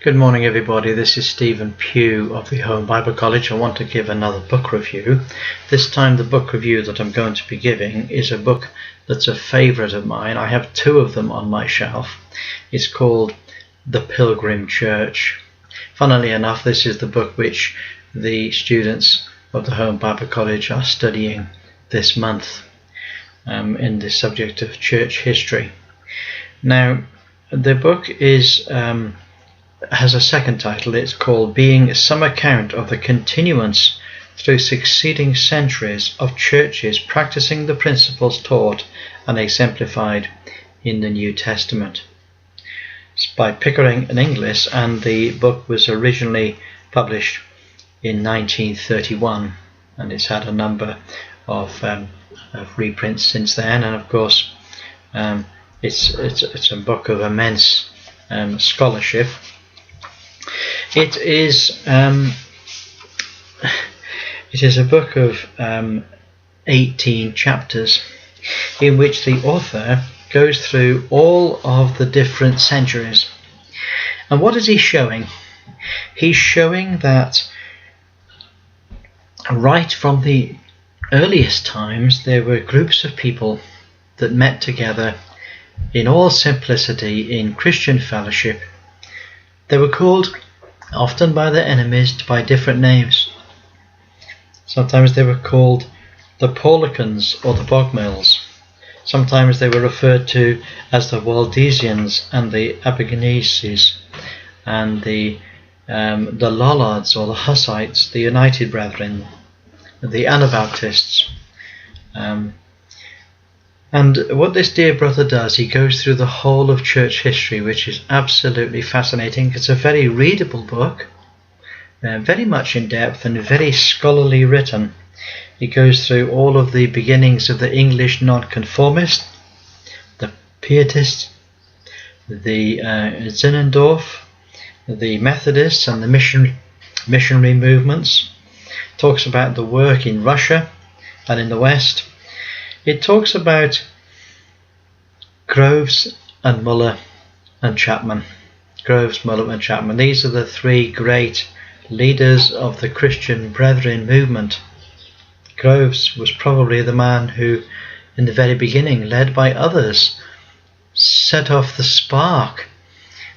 Good morning, everybody. This is Stephen Pugh of the Home Bible College. I want to give another book review. This time the book review that I'm going to be giving is a book that's a favourite of mine. I have two of them on my shelf. It's called The Pilgrim Church. Funnily enough, this is the book which the students of the Home Bible College are studying this month in the subject of church history. Now, the book has a second title. It's called Being Some Account of the Continuance Through Succeeding Centuries of Churches Practicing the Principles Taught and Exemplified in the New Testament. It's by Pickering and Inglis, and the book was originally published in 1931, and it's had a number of reprints since then. And of course, it's a book of immense scholarship. It is a book of 18 chapters in which the author goes through all of the different centuries. And what is he showing? He's showing that right from the earliest times there were groups of people that met together in all simplicity in Christian fellowship. They were called often by their enemies by different names. Sometimes they were called the Paulicans or the Bogmills. Sometimes they were referred to as the Waldensians and the Abiganeses, and the Lollards or the Hussites, the United Brethren, the Anabaptists. And what this dear brother does, he goes through the whole of church history, which is absolutely fascinating. It's a very readable book, very much in depth and very scholarly written. He goes through all of the beginnings of the English nonconformist, the Pietist, the Zinzendorf, the Methodists and the missionary movements. Talks about the work in Russia and in the West. It talks about Groves and Muller and Chapman. Groves, Muller and Chapman. These are the three great leaders of the Christian Brethren movement. Groves was probably the man who, in the very beginning, led by others, set off the spark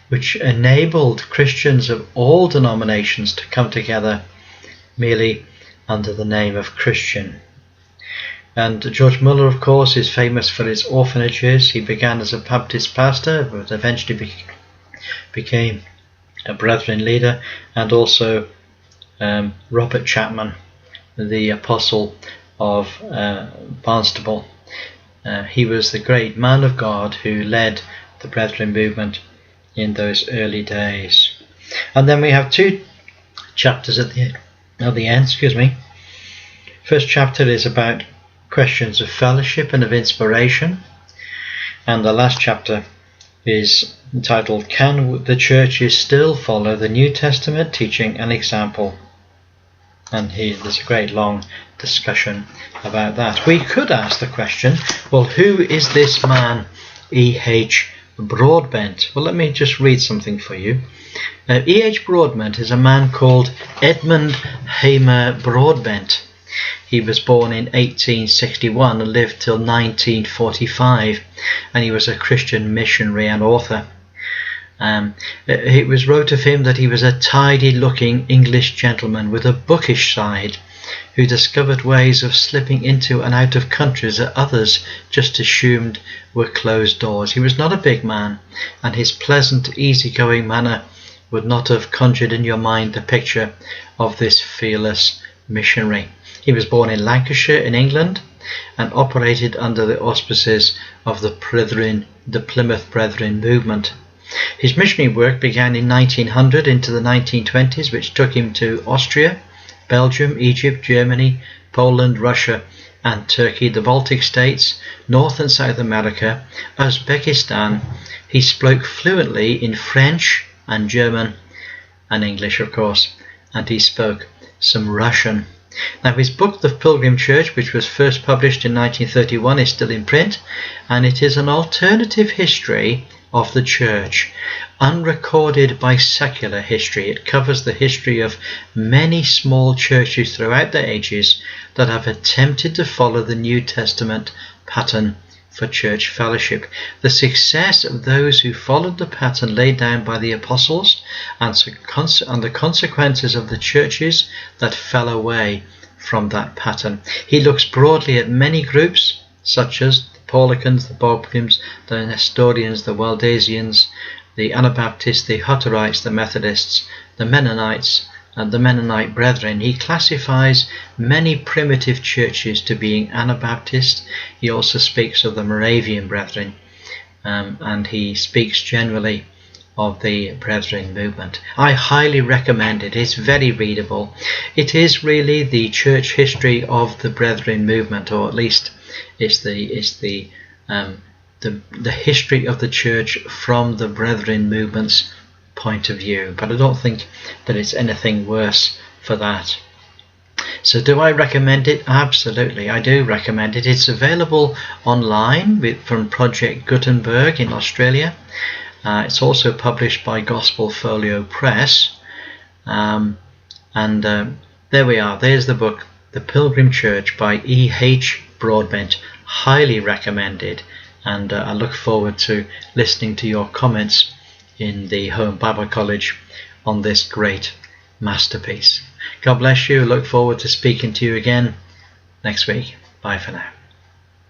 which enabled Christians of all denominations to come together merely under the name of Christian. And George Muller, of course, is famous for his orphanages. He began as a Baptist pastor, but eventually became a Brethren leader, and also Robert Chapman, the apostle of Barnstable. He was the great man of God who led the Brethren movement in those early days. And then we have two chapters at the end. First chapter is about questions of fellowship and of inspiration, and the last chapter is entitled Can the Churches Still Follow the New Testament Teaching and Example? And there's a great long discussion about that. We could ask the question, well, who is this man E.H. Broadbent? Well, let me just read something for you. E.H. Broadbent is a man called Edmund Hamer Broadbent. He was born in 1861 and lived till 1945, and he was a Christian missionary and author. It was wrote of him that he was a tidy-looking English gentleman with a bookish side, who discovered ways of slipping into and out of countries that others just assumed were closed doors. He was not a big man, and his pleasant, easygoing manner would not have conjured in your mind the picture of this fearless missionary. He was born in Lancashire in England and operated under the auspices of the Plymouth Brethren movement. His missionary work began in 1900 into the 1920s, which took him to Austria, Belgium, Egypt, Germany, Poland, Russia and Turkey, the Baltic states, North and South America, Uzbekistan. He spoke fluently in French and German and English, of course, and he spoke some Russian. Now, his book, The Pilgrim Church, which was first published in 1931, is still in print, and it is an alternative history of the church, unrecorded by secular history. It covers the history of many small churches throughout the ages that have attempted to follow the New Testament pattern for church fellowship. The success of those who followed the pattern laid down by the apostles, and the consequences of the churches that fell away from that pattern. He looks broadly at many groups, such as the Paulicians, the Pilgrims, the Nestorians, the Waldensians, the Anabaptists, the Hutterites, the Methodists, the Mennonites, and the Mennonite Brethren. He classifies many primitive churches to being Anabaptist. He also speaks of the Moravian Brethren, and he speaks generally of the Brethren movement. I highly recommend it. It's very readable. It is really the church history of the Brethren movement, or at least it's the history of the church from the Brethren movement's point of view. But I don't think that it's anything worse for that. So do I recommend it? Absolutely, I do recommend it. It's available online from Project Gutenberg in Australia. It's also published by Gospel Folio Press. There we are. There's the book, The Pilgrim Church by E.H. Broadbent. Highly recommended. And I look forward to listening to your comments in the Home Bible College on this great masterpiece. God bless you. Look forward to speaking to you again next week. Bye for now.